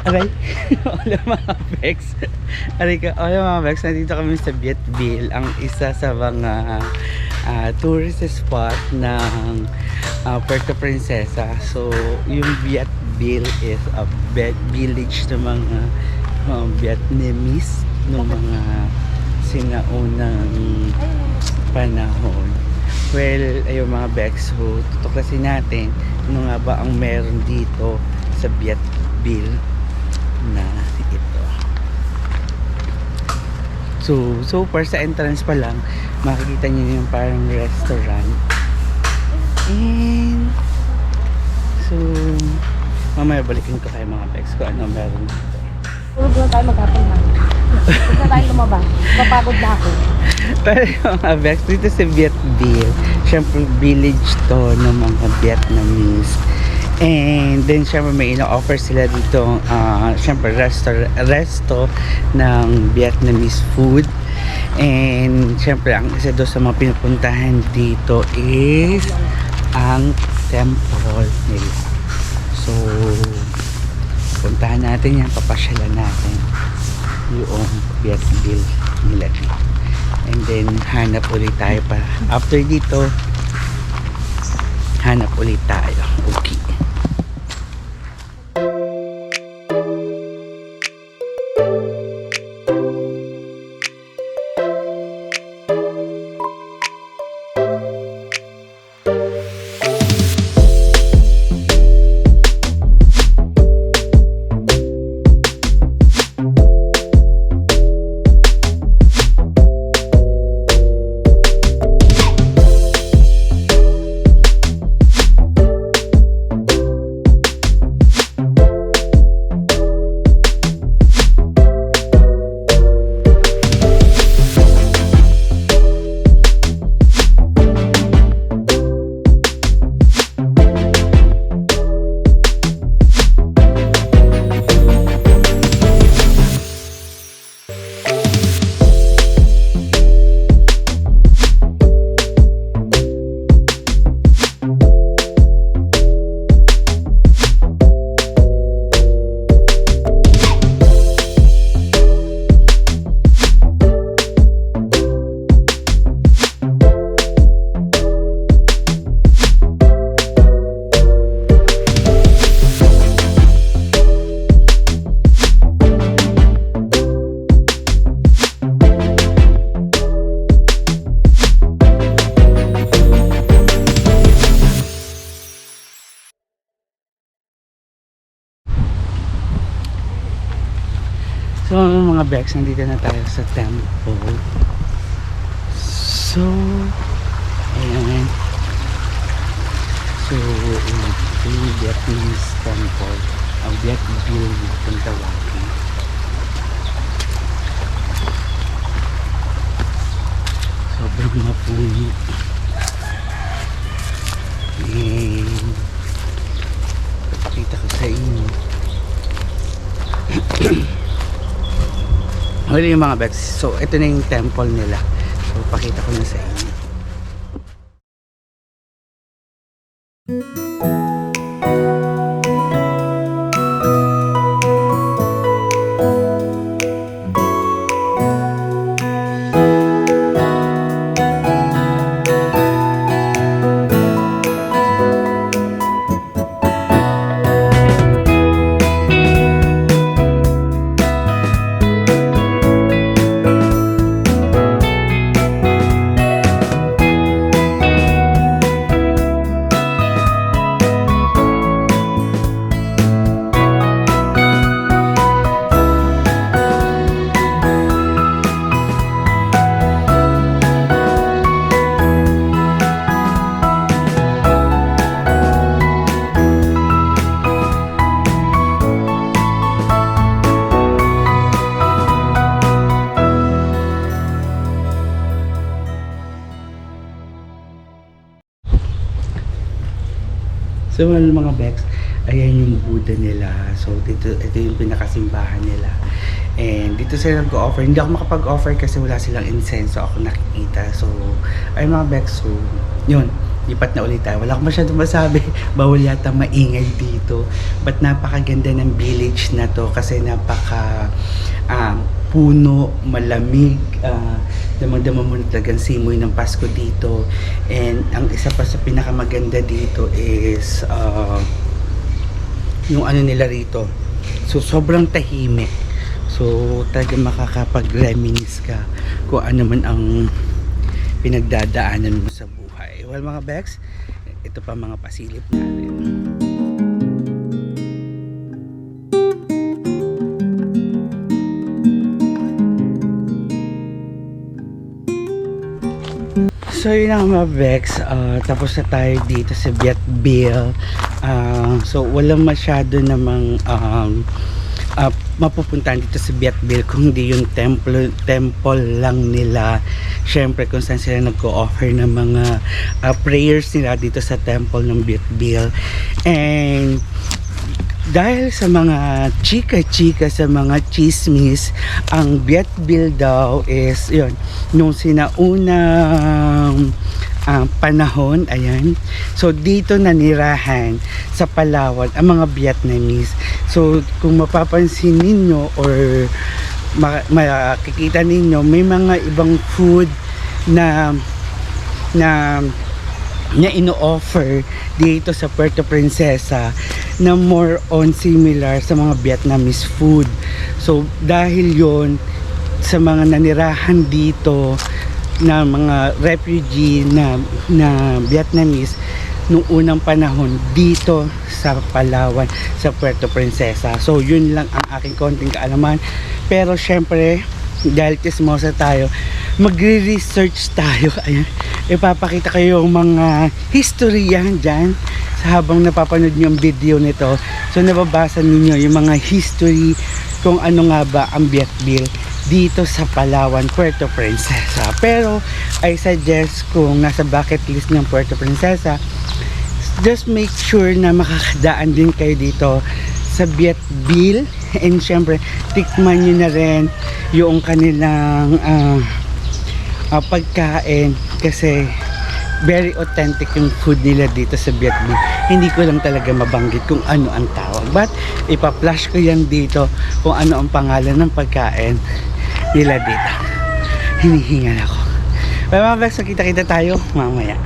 Aray, hola mga Bex. Aray ka, hola mga Bex. Nandito kami sa Vietbil, ang isa sa mga tourist spot ng Puerto Princesa. So, yung Vietbil is a village ng mga Vietnamese ng mga sinaunang panahon. Well, ayun mga Bex, so tutuklasin natin ano nga ba ang meron dito sa Vietbil na ito. So far sa entrance pa lang makikita niyo yung parang restaurant, and so mamaya balikin ko kayo mga Bex kung ano meron dito. Tulog na tayo maghapon na. Huwag na tayo lumabas. Papagod na ako. Pero yung mga Bex, dito sa Vietbil, syempre village to ng mga Vietnamese. And then syempre may ino-offer sila dito syempre resto ng Vietnamese food. And syempre ang isa doon sa mga pinupuntahan dito is ang temple nila. So puntahan natin yan, papasyalan natin yung Vietbil nila dito. And then hanap ulit tayo pa after dito, hanap ulit tayo. Okay. So mga Bex, nandito na tayo sa temple. So ayan. So ito yung Vietnamese temple, ang Vietbil kung tawagin. Sobrang mapuno. And papakita ko sa inyo. Huli yung mga Bex. So ito na yung temple nila. So pakita ko na sa inyo. So mga Bex, ayan yung Buddha nila. So ito yung pinakasimbahan nila. And dito sila nag-offer. Hindi ako makapag-offer kasi wala silang incense, so ako nakikita. So ay mga Bex, so yun, lipat na ulit tayo. Wala akong masyadong masabi. Bawal yata maingay dito. But napakaganda ng village na to kasi napaka puno, malamig, damang-dama mo na talagang simoy ng Pasko dito. And ang isa pa sa pinakamaganda dito is yung ano nila rito. So sobrang tahimik. So talagang makakapag-reminisce ka kung ano man ang pinagdadaanan mo sa buhay. Well mga Bex, ito pa mga pasilip natin. So yun ang mga Bex, tapos na tayo dito sa Vietville. So walang masyado namang mapupuntahan dito sa Vietville kung di yung temple lang nila. Syempre kung saan sila nag-o-offer ng mga prayers nila dito sa temple ng Vietville. And dahil sa mga chika-chika, sa mga chismis, ang Vietville daw is yun, nung sinaunang panahon, ayan. So dito nanirahan sa Palawan ang mga Vietnamese. So kung mapapansin ninyo or makikita ninyo, may mga ibang food na ino-offer dito sa Puerto Princesa na more on similar sa mga Vietnamese food. So dahil yon sa mga nanirahan dito na mga refugee na Vietnamese nung unang panahon dito sa Palawan, sa Puerto Princesa. So yun lang ang aking konting kaalaman. Pero syempre dahil chismosa tayo, magre-research tayo. Ayan, ipapakita kayo yung mga history yan dyan sa habang napapanood nyo yung video nito. So nababasa ninyo yung mga history kung ano nga ba ang Vietville dito sa Palawan, Puerto Princesa. Pero I suggest kung nasa bucket list ng Puerto Princesa, just make sure na makakadaan din kayo dito sa Vietville. And syempre tikman nyo na rin yung kanilang pagkain kasi very authentic yung food nila dito sa Vietville. Hindi ko lang talaga mabanggit kung ano ang tawag, but ipa-flash ko yan dito kung ano ang pangalan ng pagkain nila dito. Hinihingal ako. Pero mga Bex, nakita-kita tayo mamaya.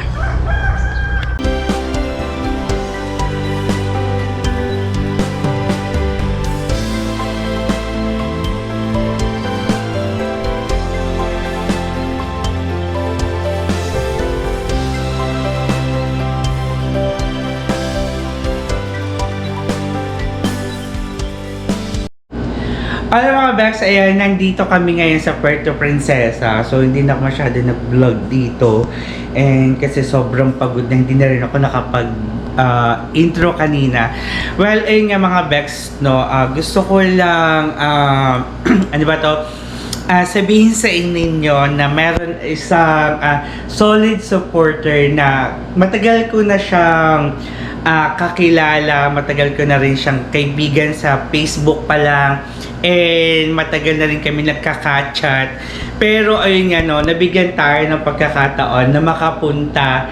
Alam mga Bex, ayan, nandito kami ngayon sa Puerto Princesa. So, hindi na ako masyado nag-vlog dito. And kasi sobrang pagod na, hindi na rin ako intro kanina. Well, ayun nga mga Bex, no, gusto ko lang, ano ba to? Sabihin sa inyo na meron isang solid supporter na matagal ko na siyang kakilala, matagal ko na rin siyang kaibigan sa Facebook pa lang. And matagal na rin kami nagkaka-chat. Pero ayun nga no, nabigyan tayo ng pagkakataon na makapunta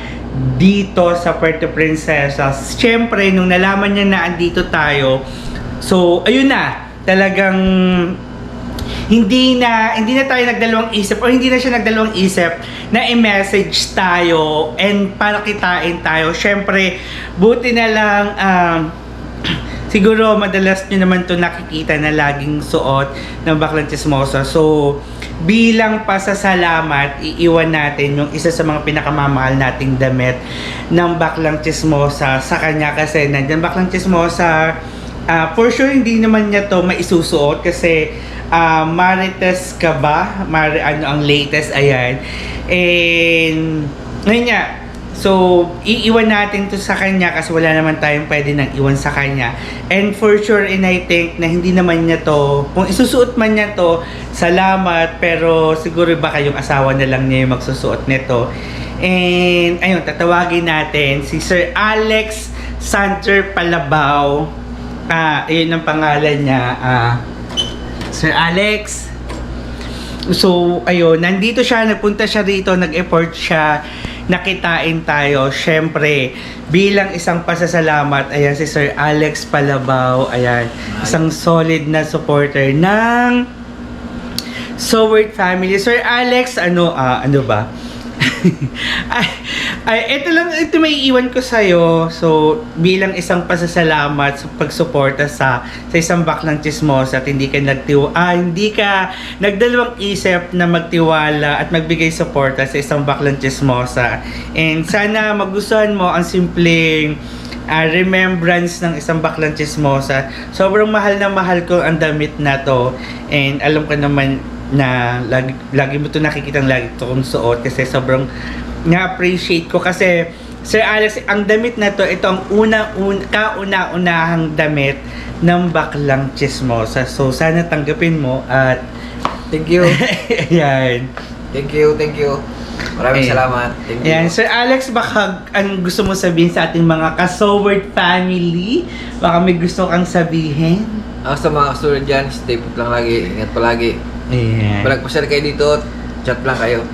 dito sa Puerto Princesa. Siyempre, nung nalaman niya na andito tayo, so ayun na, talagang hindi na tayo nagdalawang isip o hindi na siya nagdalawang isip na i-message tayo and para kitain tayo. Siyempre, buti na lang siguro madalas nyo naman to nakikita na laging suot ng Baklang Chismosa. So, bilang pasasalamat, iiwan natin yung isa sa mga pinakamamahal nating damit ng Baklang Chismosa sa kanya kasi nandiyan Baklang Chismosa. For sure, hindi naman niya to maisusuot kasi Marites ka ba? Ano ang latest, ayan. And, ngayon nga, so, iiwan natin to sa kanya kasi wala naman tayong pwede nang iwan sa kanya. And for sure, and I think na hindi naman niya to, kung isusuot man niya to, salamat, pero siguro baka yung asawa na lang niya yung magsusuot nito. And, ayun, tatawagin natin si Sir Alex Santer Palabaw. Ayun ang pangalan niya, Sir Alex. So, ayun, nandito siya, nagpunta siya rito, nag-effort siya. nakitain tayo. Syempre, bilang isang pasasalamat, ayan si Sir Alex Palabaw, ayan, isang solid na supporter ng Sowert family. Sir Alex, ano ba? Ito may iwan ko sa'yo. So, bilang isang pasasalamat sa pagsuporta sa isang baklang chismosa at hindi ka nagdalawang isip na magtiwala at magbigay suporta sa isang baklang chismosa. And sana magustuhan mo ang simpleng remembrance ng isang baklang chismosa. Sobrang mahal na mahal ko ang damit na to. And alam ko naman na lagi mo to nakikitang lagi to kong suot kasi sobrang na-appreciate ko kasi Sir Alex, ang damit na to, ito ang kauna-unahang damit ng baklang chismosa. So sana tanggapin mo at Thank you. ayan. Thank you. Maraming salamat. Thank you. Ayan, Sir Alex, baka ang gusto mo sabihin sa ating mga ka-Sowert family? Baka may gusto kang sabihin? Sa mga kasunod dyan, stay put lang lagi. Ingat palagi. Ayan. Pag nagpasyal kayo dito, chat lang kayo.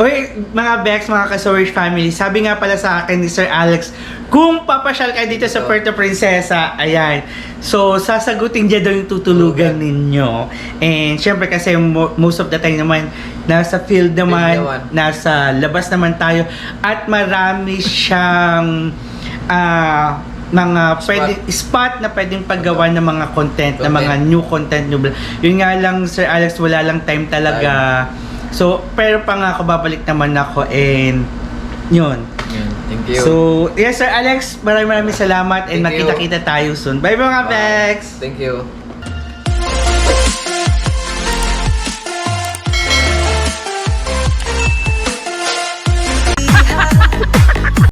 Oy, mga Bex, mga ka-Sowert family, sabi nga pala sa akin ni Sir Alex, kung papasyal kayo dito sa Puerto Princesa, ayan, so sasagutin dyan daw yung tutulugan ninyo. And syempre kasi most of the time naman, nasa field naman, nasa labas naman tayo, at marami siyang mga spot na pwedeng paggawa ng mga content, na mga new content, new vlog. Yun nga lang, Sir Alex, wala lang time talaga. So, pero pangako babalik naman ako and yun. Thank you. So, yes Sir Alex, maraming salamat and Thank you. magkita-kita tayo soon. Bye mga Bex! Thank you.